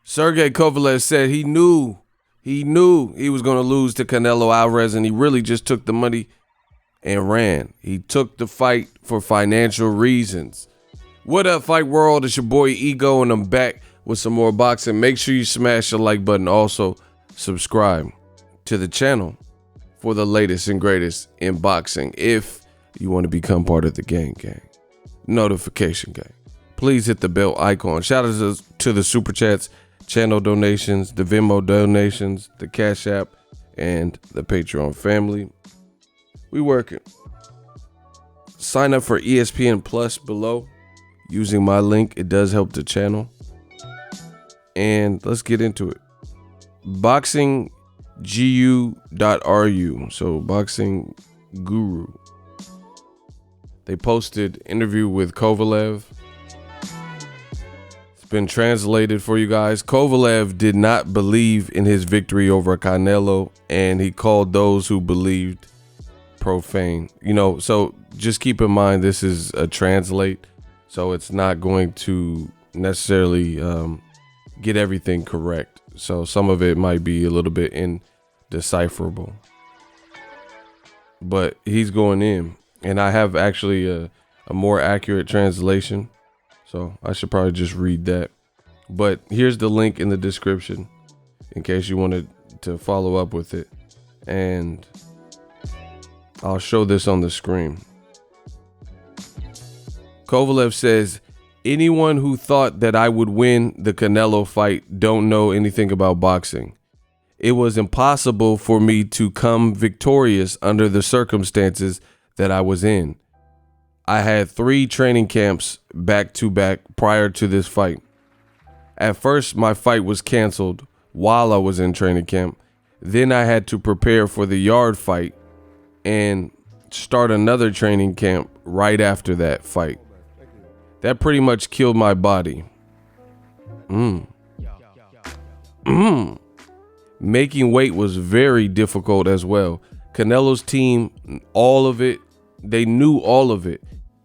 Sergey Kovalev said he knew he was going to lose to Canelo Alvarez, and he really just took the money and ran. He took the fight for financial reasons. What up, Fight World? It's your boy Ego, and I'm back with some more boxing. Make sure you smash the like button. Also, subscribe to the channel for the latest and greatest in boxing. If you want to become part of the gang, notification gang, please hit the bell icon. Shout out to the super chats, channel donations, the Venmo donations, the Cash App, and the Patreon family. We working. Sign up for ESPN Plus below using my link. It does help the channel. And let's get into it. BOXINGEGO.ru. So Boxing Guru. They posted interview with Kovalev. It's been translated for you guys. Kovalev did not believe in his victory over Canelo, and he called those who believed profane. So just keep in mind this is a translate, so it's not going to necessarily get everything correct. So some of it might be a little bit indecipherable, but he's going in, and I have actually a more accurate translation, so I should probably just read that. But here's the link in the description in case you wanted to follow up with it, and I'll show this on the screen. Kovalev says, anyone who thought that I would win the Canelo fight don't know anything about boxing. It was impossible for me to come victorious under the circumstances that I was in. I had 3 training camps back to back prior to this fight. At first, my fight was canceled while I was in training camp. Then I had to prepare for the yard fight and start another training camp right after that fight. That pretty much killed my body. Making weight was very difficult as well. Canelo's team, all of it, they knew all of it,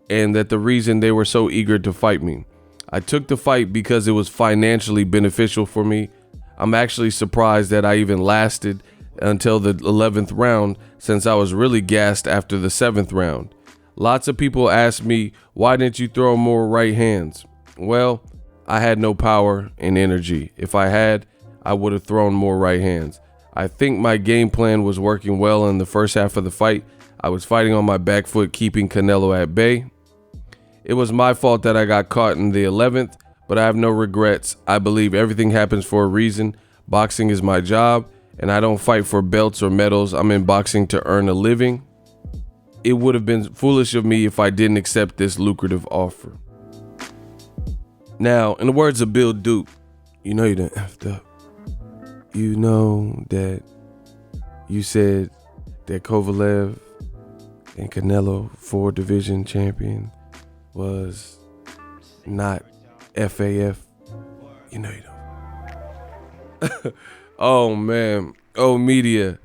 and that the reason they were so eager to fight me. I took the fight because it was financially beneficial for me. I'm actually surprised that I even lasted until the 11th round, since I was really gassed after the 7th round. Lots of people ask me, why didn't you throw more right hands? Well, I had no power and energy. If I had, I would have thrown more right hands. I think my game plan was working well in the first half of the fight. I was fighting on my back foot, keeping Canelo at bay. It was my fault that I got caught in the 11th, but I have no regrets. I believe everything happens for a reason. Boxing is my job, and I don't fight for belts or medals. I'm in boxing to earn a living. It would have been foolish of me if I didn't accept this lucrative offer. Now, in the words of Bill Duke, you know you done effed up. You know that you said that Kovalev and Canelo, 4 division champion, was not FAF. You know you don't. Oh man, NEWMEDIA,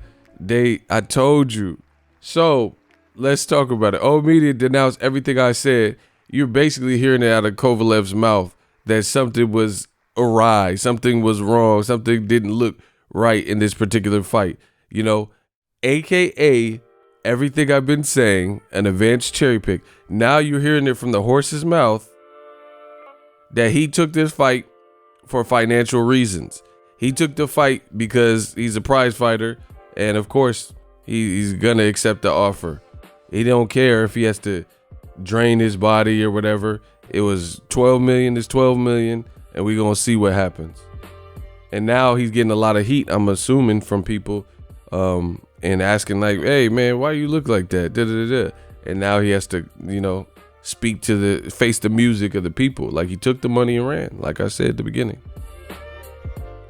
I told you. So let's talk about it. NEWMEDIA denounced everything I said. You're basically hearing it out of Kovalev's mouth that something was awry, something was wrong, something didn't look right in this particular fight. AKA everything I've been saying, an advanced cherry pick. Now you're hearing it from the horse's mouth that he took this fight for financial reasons. He took the fight because he's a prize fighter, and of course, he's gonna accept the offer. He don't care if he has to drain his body or whatever. It was 12 million, it's 12 million, and we're gonna see what happens. And now he's getting a lot of heat, I'm assuming, from people and asking like, hey man, why you look like that? Da, da, da, da. And now he has to, speak to face the music of the people. Like, he took the money and ran, like I said at the beginning.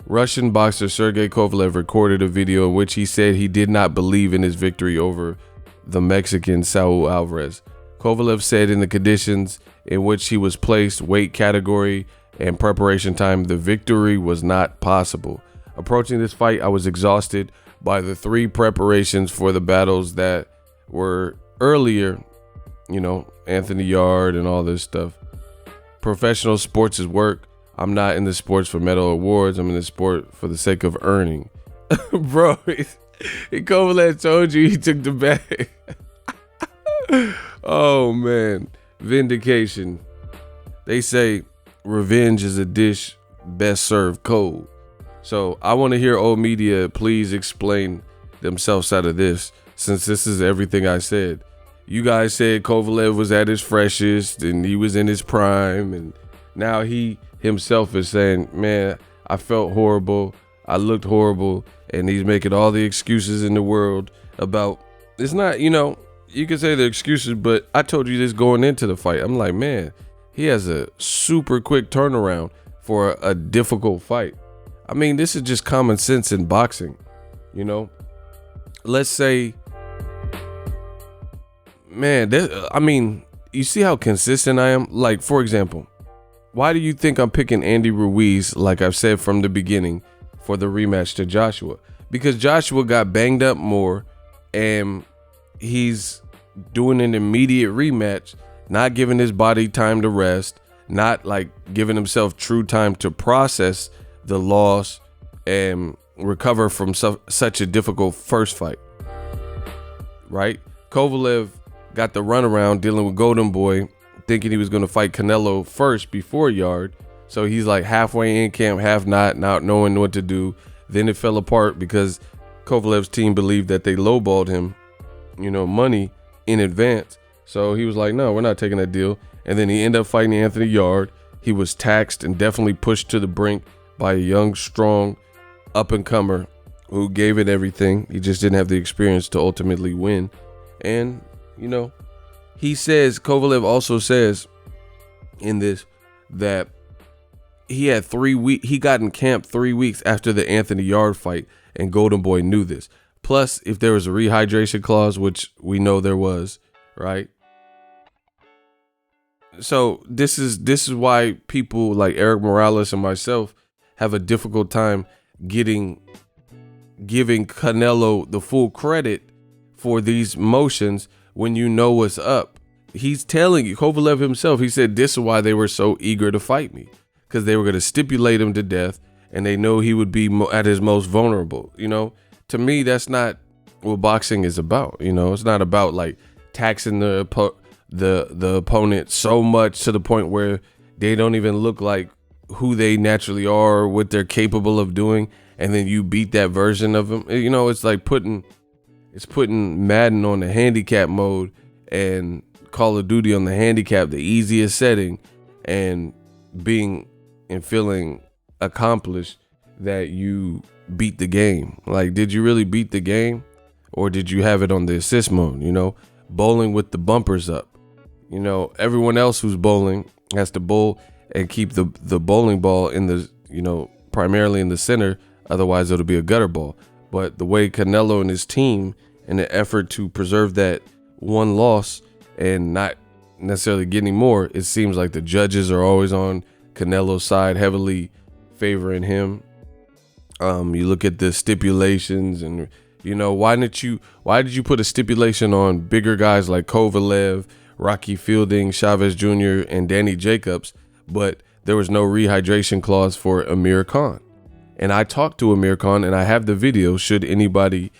Russian boxer Sergey Kovalev recorded a video in which he said he did not believe in his victory over the Mexican Saul Alvarez. Kovalev said in the conditions in which he was placed, weight category, and preparation time, the victory was not possible. Approaching this fight, I was exhausted. by the 3 preparations for the battles that were earlier, Anthony Yard and all this stuff. Professional sports is work. I'm not in the sports for medal awards. I'm in the sport for the sake of earning. Bro, Kovalev told you he took the bag. Oh, man. Vindication. They say revenge is a dish best served cold. So I want to hear old media please explain themselves out of this, since this is everything I said. You guys said Kovalev was at his freshest and he was in his prime, and now he himself is saying, man, I felt horrible, I looked horrible, and he's making all the excuses in the world about, it's not, you can say the excuses, but I told you this going into the fight. I'm like, man, he has a super quick turnaround for a difficult fight. I mean, this is just common sense in boxing, Let's say, man, you see how consistent I am? Like, for example, why do you think I'm picking Andy Ruiz, like I've said from the beginning, for the rematch to Joshua? Because Joshua got banged up more, and he's doing an immediate rematch, not giving his body time to rest, not like giving himself true time to process the loss and recover from such a difficult first fight, right? Kovalev got the runaround dealing with Golden Boy, thinking he was going to fight Canelo first before Yard. So he's like halfway in camp, half not knowing what to do. Then it fell apart because Kovalev's team believed that they lowballed him, money in advance. So he was like, no, we're not taking that deal. And then he ended up fighting Anthony Yard. He was taxed and definitely pushed to the brink by a young, strong up-and-comer who gave it everything. He just didn't have the experience to ultimately win. And, he says, Kovalev also says in this that he had 3 weeks. He got in camp 3 weeks after the Anthony Yard fight, and Golden Boy knew this. Plus, if there was a rehydration clause, which we know there was, right? So this is why people like Eric Morales and myself have a difficult time giving Canelo the full credit for these motions when you know what's up. He's telling you, Kovalev himself, he said this is why they were so eager to fight me, because they were going to stipulate him to death, and they know he would be at his most vulnerable. To me, that's not what boxing is about. It's not about like taxing the opponent so much to the point where they don't even look like who they naturally are, what they're capable of doing, and then you beat that version of them. It's like putting Madden on the handicap mode and Call of Duty on the handicap, the easiest setting, and feeling accomplished that you beat the game. Like, did you really beat the game, or did you have it on the assist mode? Bowling with the bumpers up. Everyone else who's bowling has to bowl and keep the bowling ball in the, primarily in the center. Otherwise, it'll be a gutter ball. But the way Canelo and his team, in the effort to preserve that one loss and not necessarily getting more, it seems like the judges are always on Canelo's side, heavily favoring him. You look at the stipulations, and why did you put a stipulation on bigger guys like Kovalev, Rocky Fielding, Chavez Jr., and Danny Jacobs, but there was no rehydration clause for Amir Khan? And I talked to Amir Khan, and I have the video should anybody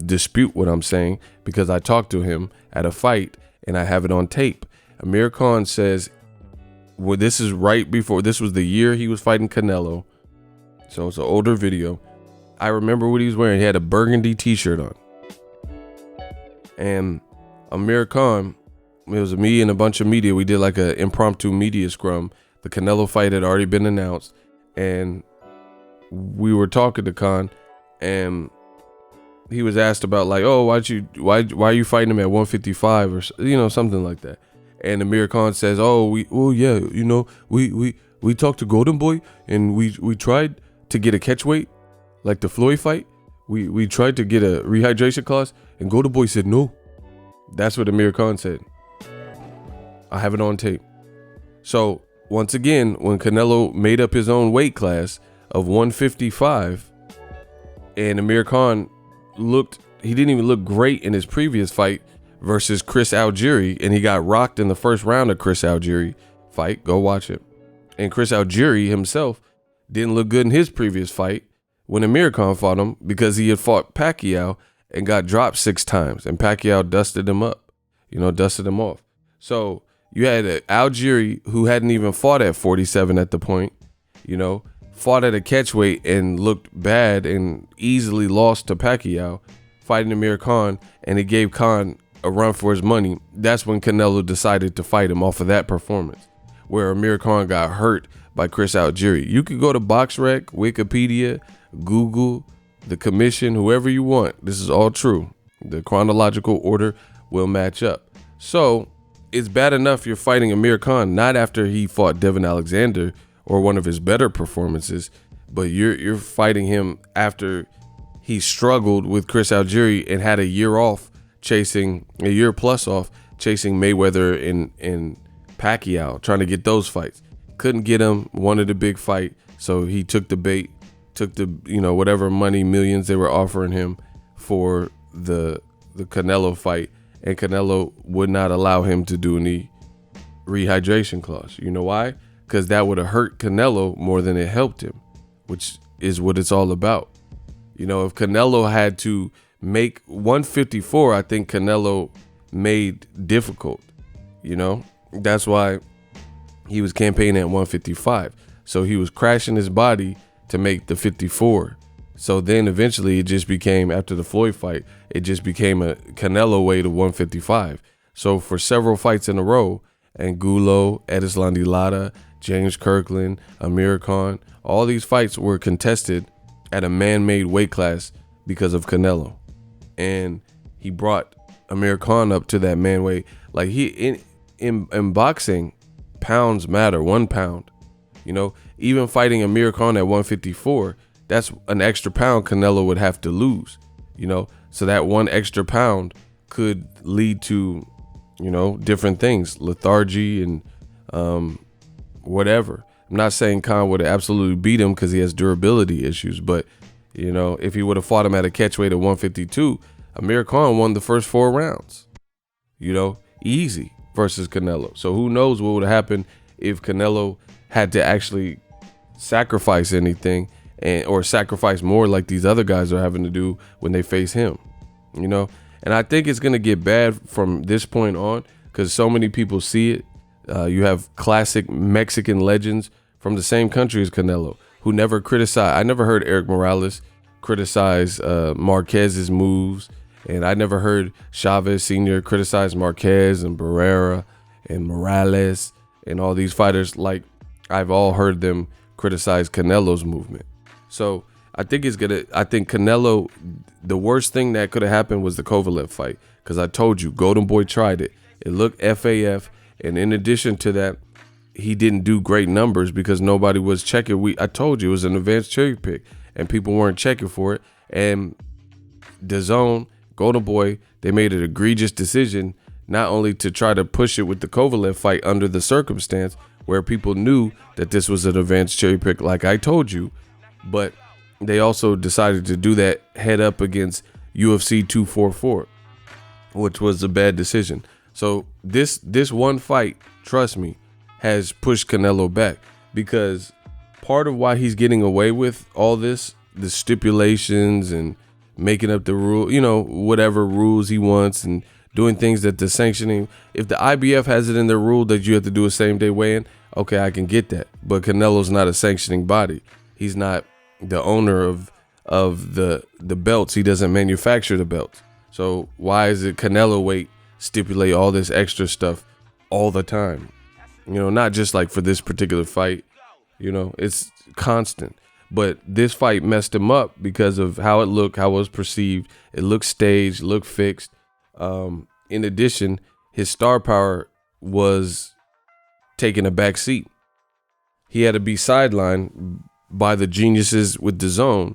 dispute what I'm saying, because I talked to him at a fight and I have it on tape. Amir Khan says, well, this is right before, this was the year he was fighting Canelo. So it's an older video. I remember what he was wearing. He had a burgundy t-shirt on. And Amir Khan, it was me and a bunch of media. We did like an impromptu media scrum. The Canelo fight had already been announced, and we were talking to Khan, and he was asked about like, oh, why are you fighting him at 155 or something like that. And Amir Khan says, oh, we talked to Golden Boy, and we tried to get a catch weight like the Floyd fight. We tried to get a rehydration clause, and Golden Boy said no. That's what Amir Khan said. I have it on tape. So once again, when Canelo made up his own weight class of 155, and Amir Khan didn't even look great in his previous fight versus Chris Algieri, and he got rocked in the first round of Chris Algieri fight. Go watch it. And Chris Algieri himself didn't look good in his previous fight when Amir Khan fought him because he had fought Pacquiao and got dropped 6 times, and Pacquiao dusted him up, dusted him off. So you had Algieri, who hadn't even fought at 47 at the point, fought at a catchweight and looked bad and easily lost to Pacquiao, fighting Amir Khan, and it gave Khan a run for his money. That's when Canelo decided to fight him off of that performance, where Amir Khan got hurt by Chris Algieri. You could go to BoxRec, Wikipedia, Google, the commission, whoever you want. This is all true. The chronological order will match up. So it's bad enough you're fighting Amir Khan, not after he fought Devin Alexander or one of his better performances, but you're fighting him after he struggled with Chris Algieri and had a year plus off chasing Mayweather and Pacquiao, trying to get those fights. Couldn't get him, wanted a big fight, so he took the bait, took the whatever money, millions they were offering him for the Canelo fight, and Canelo would not allow him to do any rehydration clause. You know why? Because that would have hurt Canelo more than it helped him, which is what it's all about. If Canelo had to make 154, I think Canelo made difficult. That's why he was campaigning at 155. So he was crashing his body to make the 54. So then eventually it just became, after the Floyd fight, it just became a Canelo weight of 155. So for several fights in a row, Angulo, Erislandy Lara, James Kirkland, Amir Khan, all these fights were contested at a man-made weight class because of Canelo. And he brought Amir Khan up to that man weight. Like in boxing, pounds matter, 1 pound. Even fighting Amir Khan at 154, that's an extra pound Canelo would have to lose. So that 1 extra pound could lead to, different things, lethargy and whatever. I'm not saying Khan would have absolutely beat him because he has durability issues, but if he would have fought him at a catchweight at 152, Amir Khan won the first 4 rounds, easy versus Canelo. So who knows what would have happened if Canelo had to actually sacrifice anything or sacrifice more like these other guys are having to do when they face him, And I think it's going to get bad from this point on because so many people see it. You have classic Mexican legends from the same country as Canelo who never criticized. I never heard Eric Morales criticize Marquez's moves, and I never heard Chavez Sr. criticize Marquez and Barrera and Morales and all these fighters like I've all heard them criticize Canelo's movement. So I think Canelo, the worst thing that could have happened was the Kovalev fight, because I told you, Golden Boy tried it. It looked FAF, and in addition to that, he didn't do great numbers because nobody was checking. I told you it was an advanced cherry pick, and people weren't checking for it. And DAZN, Golden Boy, they made an egregious decision not only to try to push it with the Kovalev fight under the circumstance where people knew that this was an advanced cherry pick, like I told you, but they also decided to do that head up against UFC 244, which was a bad decision. So this one fight, trust me, has pushed Canelo back, because part of why he's getting away with all this, the stipulations and making up the rule, whatever rules he wants and doing things that the sanctioning, if the IBF has it in their rule that you have to do a same day weigh-in, okay, I can get that. But Canelo's not a sanctioning body. He's not the owner of the belts. He doesn't manufacture the belts. So why is it Canelo weight stipulate all this extra stuff all the time? Not just like for this particular fight, it's constant. But this fight messed him up because of how it looked, how it was perceived. It looked staged, looked fixed. In addition, his star power was taking a back seat. He had to be sidelined by the geniuses with DAZN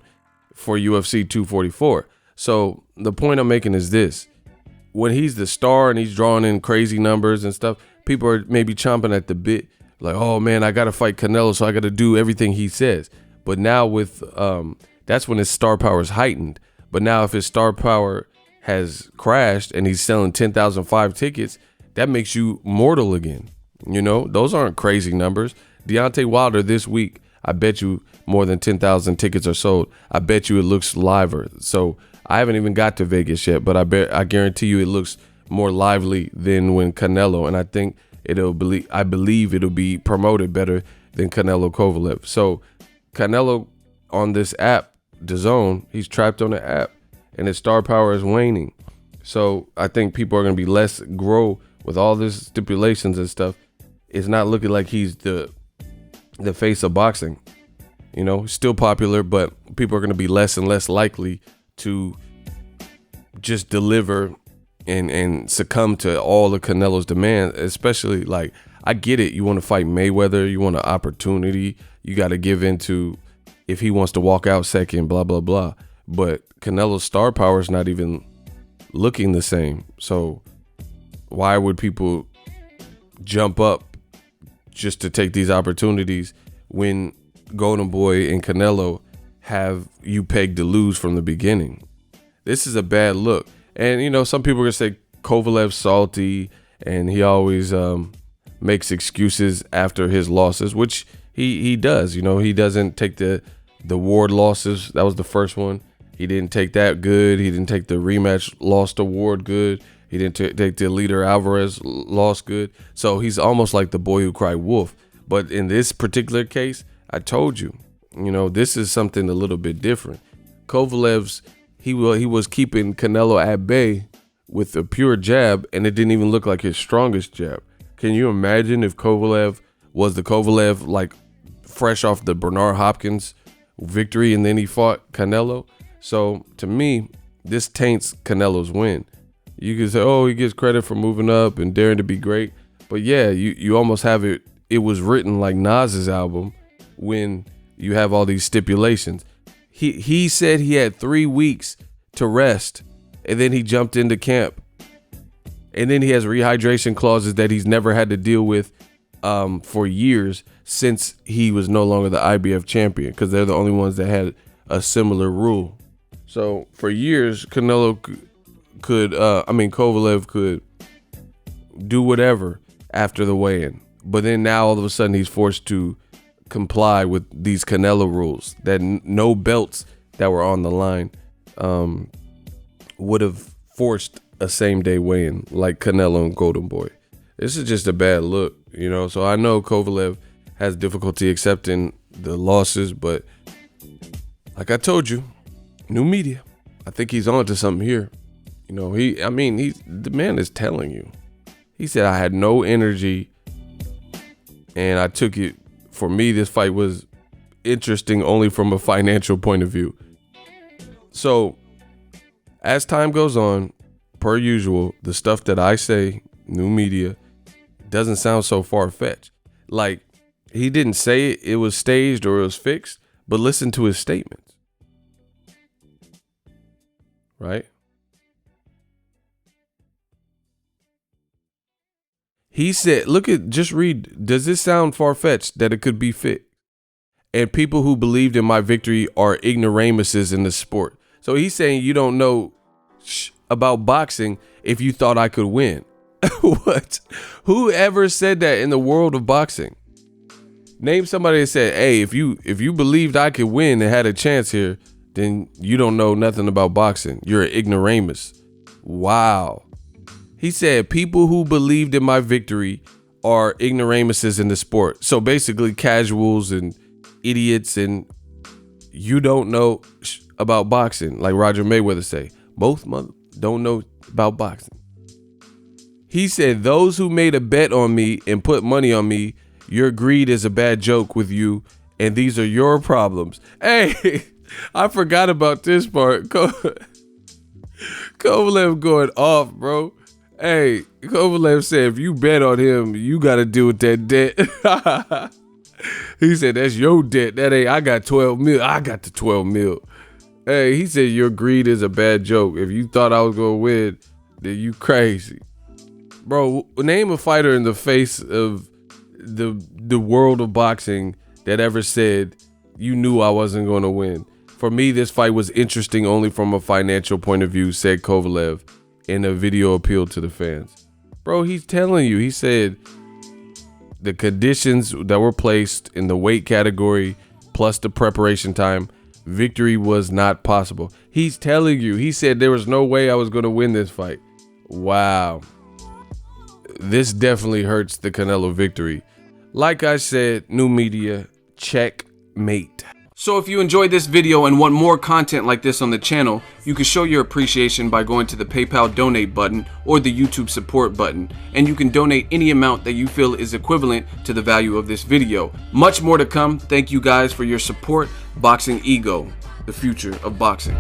for UFC 244. So the point I'm making is this: when he's the star and he's drawing in crazy numbers and stuff, people are maybe chomping at the bit, like, oh man, I got to fight Canelo, so I got to do everything he says. But now with that's when his star power is heightened. But now if his star power has crashed and he's selling 10,005 tickets, that makes you mortal again. You know, those aren't crazy numbers. Deontay Wilder this week, I bet you more than 10,000 tickets are sold. I bet you it looks liver. So I haven't even got to Vegas yet, but I guarantee you it looks more lively than when Canelo. And I think I believe it'll be promoted better than Canelo Kovalev. So Canelo on this app, DAZN, he's trapped on the app and his star power is waning. So I think people are going to be less grow with all this stipulations and stuff. It's not looking like he's the face of boxing. You know, still popular, but people are going to be less and less likely to just deliver and succumb to all of Canelo's demands. Especially, like, I get it. You want to fight Mayweather. You want an opportunity. You got to give into if he wants to walk out second, blah, blah, blah. But Canelo's star power is not even looking the same. So why would people jump up just to take these opportunities when Golden Boy and Canelo have you pegged to lose from the beginning? This is a bad look. And, you know, some people are going to say Kovalev's salty and he always makes excuses after his losses, which he does. You know, he doesn't take the Ward losses. That was the first one. He didn't take that good. He didn't take the rematch loss to Ward good. He didn't take the Leader Alvarez loss good. So he's almost like the boy who cried wolf. But in this particular case, I told you, you know, this is something a little bit different. Kovalev's, he was keeping Canelo at bay with a pure jab, and it didn't even look like his strongest jab. Can you imagine if Kovalev was the Kovalev, like, fresh off the Bernard Hopkins victory, and then he fought Canelo? So to me, this taints Canelo's win. You can say, oh, he gets credit for moving up and daring to be great. But yeah, you almost have it. It was written like Nas's album when you have all these stipulations. He said he had 3 weeks to rest, and then he jumped into camp. And then he has rehydration clauses that he's never had to deal with for years since he was no longer the IBF champion, because they're the only ones that had a similar rule. So for years, Kovalev could do whatever after the weigh-in. But then now all of a sudden he's forced to comply with these Canelo rules that no belts that were on the line would have forced a same-day weigh-in like Canelo and Golden Boy. This is just a bad look, you know. So I know Kovalev has difficulty accepting the losses, but like I told you, NEWMEDIA, I think he's on to something here. You know, the man is telling you. He said, I had no energy and I took it. For me, this fight was interesting only from a financial point of view. So as time goes on, per usual, the stuff that I say, NEWMEDIA, doesn't sound so far-fetched. Like, he didn't say it was staged or it was fixed, but listen to his statements. Right? He said, just read, does this sound far-fetched that it could be fit? And people who believed in my victory are ignoramuses in the sport. So he's saying you don't know about boxing if you thought I could win. What? Who ever said that in the world of boxing? Name somebody that said, hey, if you believed I could win and had a chance here, then you don't know nothing about boxing. You're an ignoramus. Wow. He said people who believed in my victory are ignoramuses in the sport. So basically casuals and idiots, and you don't know about boxing, like Roger Mayweather say. Both don't know about boxing. He said those who made a bet on me and put money on me, your greed is a bad joke with you, and these are your problems. Hey, I forgot about this part. Kovalev going off, bro. Hey, Kovalev said if you bet on him, you got to deal with that debt. He said that's your debt. That ain't, I got 12 mil. I got the 12 mil. Hey, he said your greed is a bad joke. If you thought I was going to win, then you crazy. Bro, name a fighter in the face of the world of boxing that ever said you knew I wasn't going to win. For me, this fight was interesting only from a financial point of view, said Kovalev in a video appeal to the fans. Bro, he's telling you, he said the conditions that were placed in the weight category plus the preparation time, victory was not possible. He's telling you, he said there was no way I was going to win this fight. Wow. This definitely hurts the Canelo victory. Like I said, new media, checkmate. So if you enjoyed this video and want more content like this on the channel, you can show your appreciation by going to the PayPal donate button or the YouTube support button, and you can donate any amount that you feel is equivalent to the value of this video. Much more to come. Thank you guys for your support. Boxing Ego, the future of boxing.